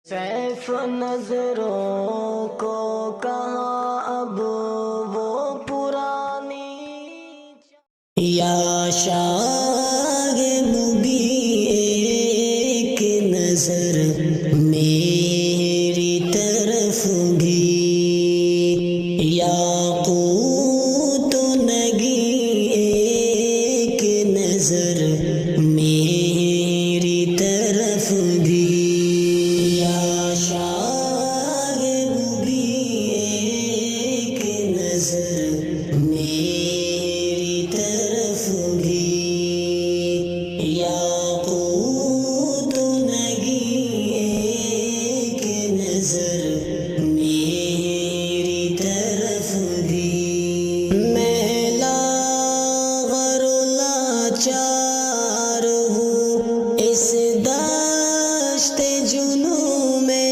safe نظروں کو کہاں اب وہ پرانی یا شاہ مبی ایک نظر میری طرف بھی یاقوت نگی ایک نظر میری طرف بھی میری طرف بھی یاقوت نگی ایک نظر میری طرف بھی میں لاغر و لاچار ہوں اس دشت جنوں میں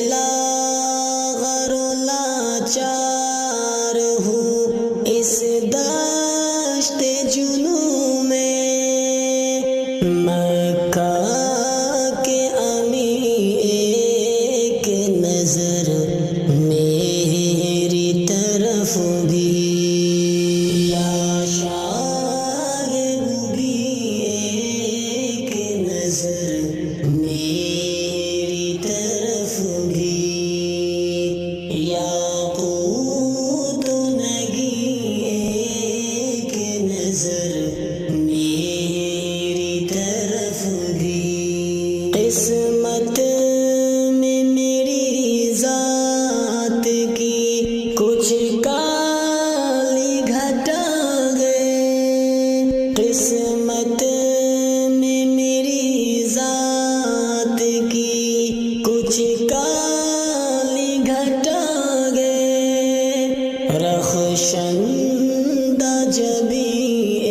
لاغر و لاچار ہوں اس دشت جنوں میں مکہ کے امیر ایک نظر میری طرف بھی یا شاہ بھی ایک نظر میری طرف بھی یاقوت نگی ایک نظر میری طرف بھی قسمت میں میری ذات کی کچھ کالی گھٹا گئے قسمت میں میری ذات کی کچھ کالی گھٹا رخشندہ جبی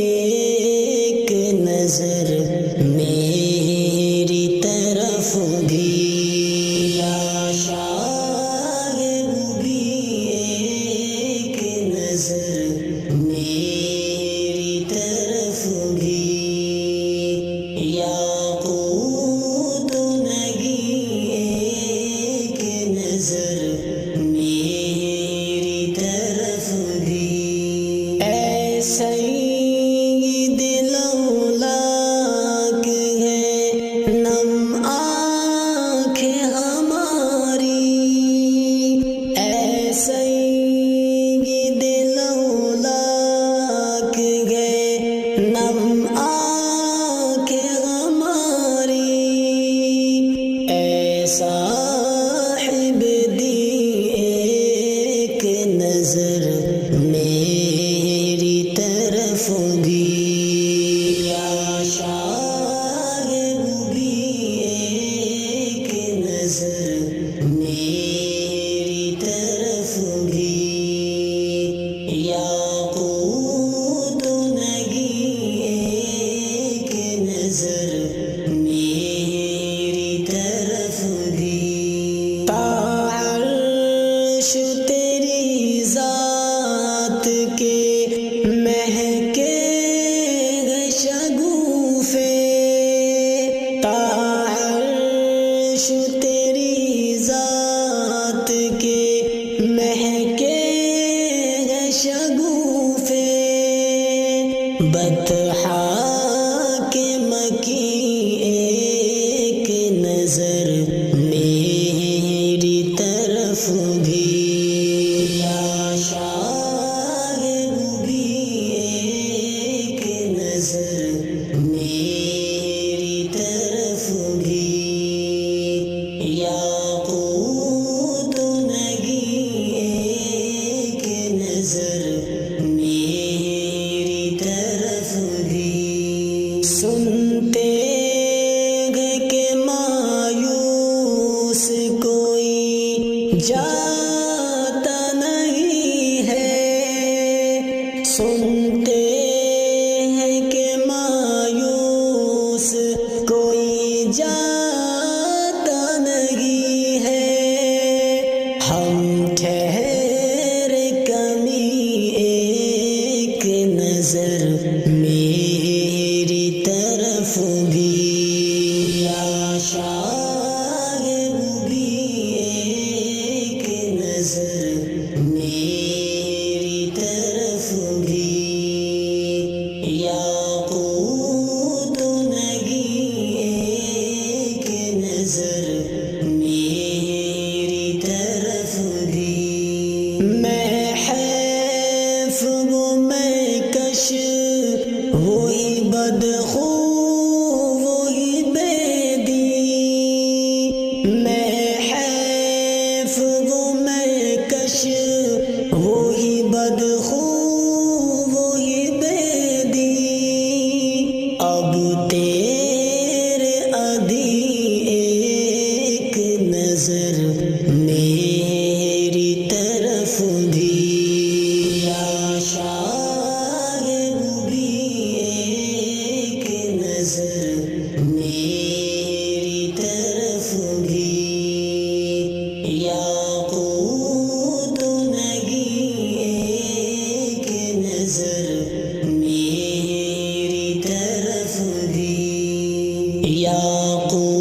ایک نظر میری طرف بھی یا شاہ بھی ایک نظر میری طرف بھی یاقوت نگی ایک نظر سید لولاک ہے نم آنکھیں ہماری اے سید لولاک ہے نم آنکھیں ہماری اے صاحب دی ایک نظر میری طرف بھی یا شاہ بھی ایک نظر میری طرف بھی یاقوت نگی ایک نظر میری طرف بھی عرش تیری ذات کے مہکے گئے شگوفے عرش تیری ذات کے مہکے گئے شگوفے بطحا کے مکی ایک نظر میری طرف بھی یا شاہ بھی ایک نظر میری طرف بھی یاقوت نگی ایک نظر میری طرف بھی سنتے گئے کہ مایوس کوئی جاتا نہیں ہے سنتے ہیں کہ مایوس کوئی جاتا نہیں ہے ہم ٹھہرے کمی ایک نظر میری طرف بھی یا شاہ شاید بھی ایک نظر میری طرف بھی، یاقوت نگی ایک نظر میری طرف بھی، میں حیف وہ میں کش وہی بدخو وہی بے دین، میں حیف وہ میں کش وہی بدخو وہی بے دین، اب تیرے ادھی ایک نظر میری طرف بھی، یا شاید بھی ایک نظر میری طرف بھی، یاقوت نگی ایک نظر میری طرف بھی، یاقوت